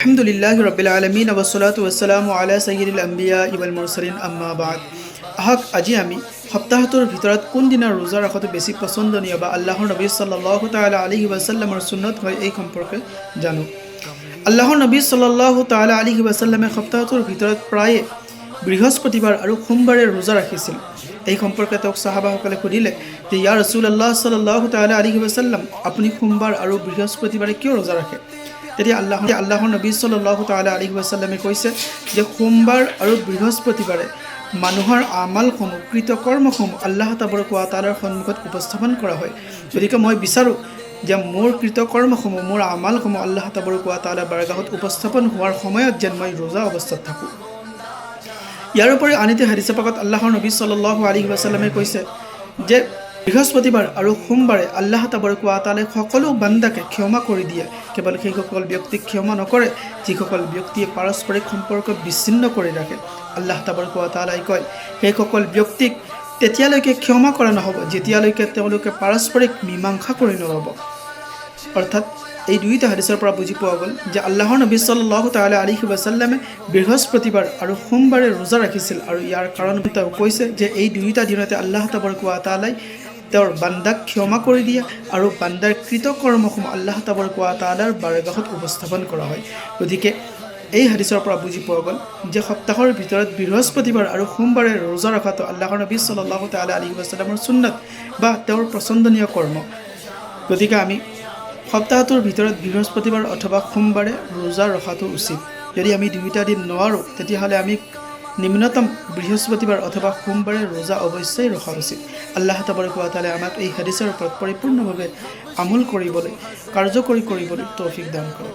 আলহামদুলিল্লাহি ৰাব্বিল আলামিন ওয়াসসালাতু ওয়াসসালামু আলা সাইয়্যিদিল আম্বিয়া ওয়াল মুৰসালিন আম্মা বা'দ। আহক আজি আমি সপ্তাহটোৰ ভিতৰত কোন দিনা ৰোজা ৰখাটো বেছি পছন্দনীয় বা আল্লাহৰ নবী সাল্লাল্লাহু তাআলা আলাইহি ওয়াসাল্লামৰ সুন্নত হয় এই সম্পৰ্কে জানো। আল্লাহৰ নবী সাল্লাল্লাহু তাআলা আলাইহি ওয়াসাল্লামে সপ্তাহটোৰ ভিতৰত প্ৰায় বৃহস্পতিবাৰ আৰু সোমবাৰে ৰোজা ৰাখিছিল। এই সম্পৰ্কে তেওঁক সাহাবাসকলে সুধিলে যে ইয়া ৰাসূলুল্লাহ সাল্লাল্লাহু তাআলা আলাইহি ওয়াসাল্লাম, আপুনি সোমবাৰ আৰু বৃহস্পতিবাৰে কিয় ৰোজা ৰাখে? তেতিয়া আল্লাহৰ নবী সাল্লাল্লাহু তাআলা আলাইহি ওয়াসাল্লামে কৈছে যে সোমবাৰ আৰু বৃহস্পতিবাৰে মানুহৰ আমালসমূহ কৃতকৰ্মসমূহ আল্লাহ তাবাৰক ওয়া তাআলাৰ সন্মুখত উপস্থাপন কৰা হয়। গতিকে মই বিচাৰোঁ যে মোৰ কৃতকৰ্মসমূহ মোৰ আমালসমূহ আল্লাহ তাবাৰক ওয়া তাআলাৰ বাৰগাহত উপস্থাপন হোৱাৰ সময়ত যেন মই ৰোজা অৱস্থাত থাকোঁ। ইয়াৰ উপৰি আনিতে হাদিছে পাকত আল্লাহৰ নবী সাল্লাল্লাহু আলাইহি ওয়াসাল্লামে কৈছে যে বৃহস্পতিবাৰ আৰু সোমবাৰে আল্লাহ তাবাৰক ওয়া তাআলাই সকলো বান্দাকে ক্ষমা কৰি দিয়ে। কেৱল সেইসকল ব্যক্তিক ক্ষমা নকৰে যিসকল ব্যক্তিয়ে পাৰস্পৰিক সম্পৰ্ক বিচ্ছিন্ন কৰি ৰাখে। আল্লাহ তাবাৰক ওয়া তাআলাই কয় সেইসকল ব্যক্তিক তেতিয়ালৈকে ক্ষমা কৰা নহ'ব যেতিয়ালৈকে তেওঁলোকে পাৰস্পৰিক মীমাংসা কৰি নল'ব। অৰ্থাৎ এই দুইটা হাদিছৰ পৰা বুজি পোৱা গ'ল যে আল্লাহৰ নবী সাল্লাল্লাহু তাআলা আলাইহি ওয়াসাল্লামে বৃহস্পতিবাৰ আৰু সোমবাৰে ৰোজা ৰাখিছিল আৰু ইয়াৰ কাৰণ তেওঁ কৈছে যে এই দুইটা দিনতে আল্লাহ তাবাৰক ওয়া তাআলাই তেওঁৰ বান্দাক ক্ষমা কৰি দিয়ে আৰু বান্দাৰ কৃতকৰ্মসমূহ আল্লাহ তাবাৰক ওয়া তাআলাৰ বাৰগাহত উপস্থাপন কৰা হয়। গতিকে এই হাদিছৰ পৰা বুজি পোৱা গ'ল যে সপ্তাহৰ ভিতৰত বৃহস্পতিবাৰ আৰু সোমবাৰে ৰোজা ৰখাটো আল্লাহৰ নবী সাল্লাল্লাহু তাআলা আলাইহি ওয়াসাল্লামৰ সুন্নত বা তেওঁৰ পছন্দনীয় কৰ্ম। গতিকে আমি সপ্তাহটোৰ ভিতৰত বৃহস্পতিবাৰ অথবা সোমবাৰে ৰোজা ৰখাটো উচিত। যদি আমি দুয়োটা দিন নোৱাৰোঁ তেতিয়াহ'লে আমি নিম্নতম বৃহস্পতিবাৰ অথবা সোমবাৰে ৰোজা অৱশ্যেই ৰখা উচিত। আল্লাহ তাবাৰক ওয়া তাআলাই আমাক এই হাদিছৰ ওপৰত পৰিপূৰ্ণভাৱে আমল কৰিবলৈ কাৰ্যকৰী কৰিবলৈ তৌফিক দান কৰক।